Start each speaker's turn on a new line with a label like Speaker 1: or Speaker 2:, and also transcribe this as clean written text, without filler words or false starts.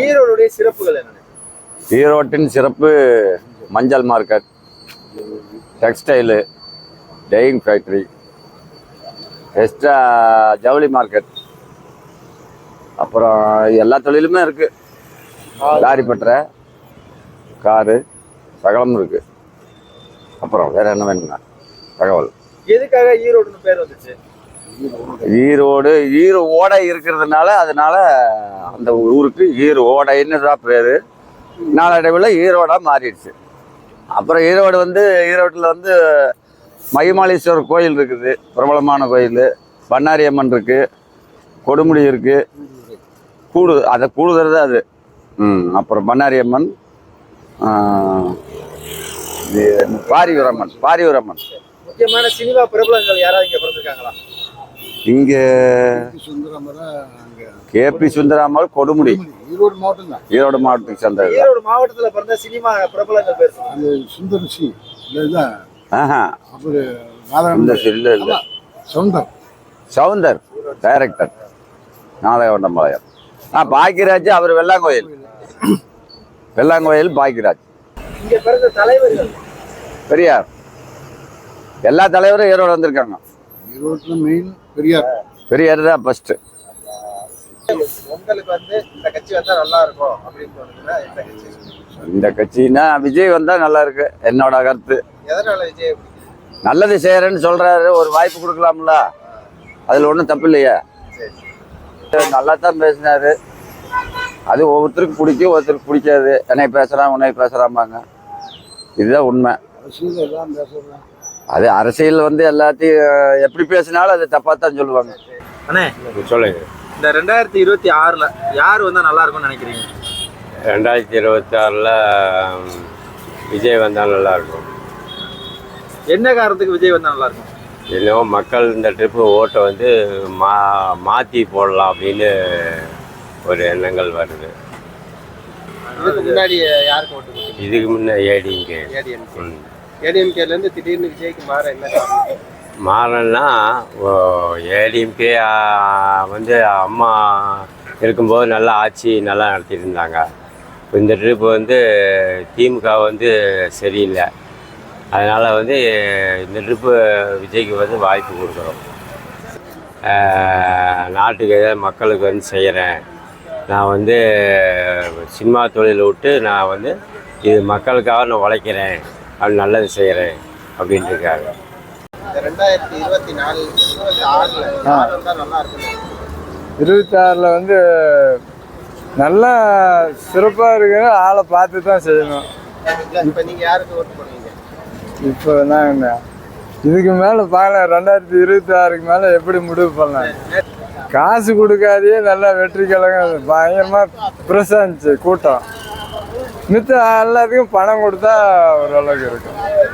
Speaker 1: ஈரோடுடைய சிறப்புகள் என்ன?
Speaker 2: ஈரோட்டின் சிறப்பு மஞ்சள் market, textile, dyeing factory, extra ஜவுளி மார்க்கெட், அப்புறம் எல்லா தொழிலுமே இருக்குது. லாரி பட்டறை, காரு, சகலம் இருக்குது. அப்புறம் வேறு என்ன வேணுங்க தகவல்?
Speaker 1: எதுக்காக ஈரோடுன்னு பேர் வந்துச்சு?
Speaker 2: ஓடை இருக்கிறதுனால அதனால அந்த ஊருக்கு ஓடைன்னு தான் பேர். நாளடைவில் ஈரோடாக மாறிடுச்சு. அப்புறம் ஈரோட்டில் மகிமாலீஸ்வரர் கோயில் இருக்குது, பிரபலமான கோயில். பண்ணாரி அம்மன் இருக்குது, கொடுமுடி இருக்குது, கூடுதல் தான் அது. அப்புறம் பண்ணாரி அம்மன், பாரியூரம்மன்.
Speaker 1: முக்கியமான சினிமா பிரபலங்கள் யாராவது இங்கே பிறந்திருக்காங்களா?
Speaker 2: இங்கே கேபி சுந்தராமல், கொடுமுடி, ஈரோடு மாவட்டத்துக்கு சேர்ந்தது.
Speaker 1: ஈரோடு மாவட்டத்தில் பிறந்த சினிமா பிரபலங்கள் பேர்
Speaker 2: சவுந்தர் டைரக்டர், நாதகவுண்டம்பாளையம். பாக்கியராஜ், அவர் வெள்ளாங்கோயில் பாக்கியராஜ்.
Speaker 1: இங்க பிறந்த தலைவர்கள்
Speaker 2: பெரியார். எல்லா தலைவரும் ஈரோடு வந்திருக்காங்க. பெரியார் தான் ஃபர்ஸ்ட்.
Speaker 1: உங்களுக்கு இந்த கட்சி வந்தா நல்லா இருக்கும் அப்படின்னு தோணுதுன்னா எந்த கட்சி?
Speaker 2: இந்த கட்சினா விஜய் வந்தா நல்லா இருக்கு, என்னோட கருத்து.
Speaker 1: எதனால விஜய்?
Speaker 2: நல்லது செய்யறேன்னு சொல்றாரு, ஒரு வாய்ப்பு கொடுக்கலாம்ல, அதுல ஒன்றும் தப்பு இல்லையா? நல்லா தான் பேசினாரு. அது ஒவ்வொருத்தருக்கு பிடிக்கும், ஒருத்தருக்கு பிடிக்காது. என்னை பேசுறான், உன்னை பேசுறாம்பாங்க. இதுதான் உண்மை. அது அரசியல் எல்லாத்தையும் எப்படி பேசினாலும் அது தப்பா தான் சொல்லுவாங்க.
Speaker 1: அண்ணே
Speaker 2: சொல்லுங்க,
Speaker 1: இந்த 2026ல யார் வந்தா நல்லா இருக்கும்னு நினைக்கிறீங்க?
Speaker 3: 2026ல விஜய் வந்தால் நல்லா இருக்கும்.
Speaker 1: என்ன காரணத்துக்கு விஜய் வந்தா நல்லா இருக்கும்?
Speaker 3: என்னவோ மக்கள் இந்த ட்ரிப்பு ஓட்டை மாற்றி போடலாம் அப்படின்னு ஒரு எண்ணங்கள் வருது.
Speaker 1: இதுக்கு முன்னாடி யாருக்கு ஓட்டு?
Speaker 3: இதுக்கு முன்னே ஏடிஎம்கே.
Speaker 1: ஏடிஎம்கேலேருந்து திடீர்னு விஜய்க்கு மாற என்ன காரணம்?
Speaker 3: மாறன்னா ஏடிஎம்கே அம்மா இருக்கும்போது நல்லா ஆட்சி நல்லா நடத்திட்டு இருந்தாங்க. இந்த ட்ரிப்பு திமுக சரியில்லை. அதனால் இந்த ட்ரிப்பு விஜய்க்கு வாய்ப்பு கொடுக்குறோம். நாட்டுக்கு ஏதாவது மக்களுக்கு செய்கிறேன். நான் சினிமா தொழிலை விட்டு நான் இது மக்களுக்காக நான் உழைக்கிறேன், அது நல்லது செய்கிறேன் அப்படின்ட்டு இருக்காங்க.
Speaker 4: 2026ல் நல்லா சிறப்பாக இருக்கிற ஆளை பார்த்து தான் செய்யணும்.
Speaker 1: இப்போ நீங்கள் யாருக்கு ஓட்டு போடுவீங்க?
Speaker 4: இப்போ என்ன இதுக்கு மேலே பார்க்கலாம். 2026க்கு மேலே எப்படி முடிவு பண்ணலாம்? காசு கொடுக்காதே நல்லா வெற்றி கழகம் பயங்கரமாக ப்ரெஸ்ஸாக இருந்துச்சு கூட்டம். மித்த எல்லாத்துக்கும் பணம் கொடுத்தா ஓரளவுக்கு இருக்கும்.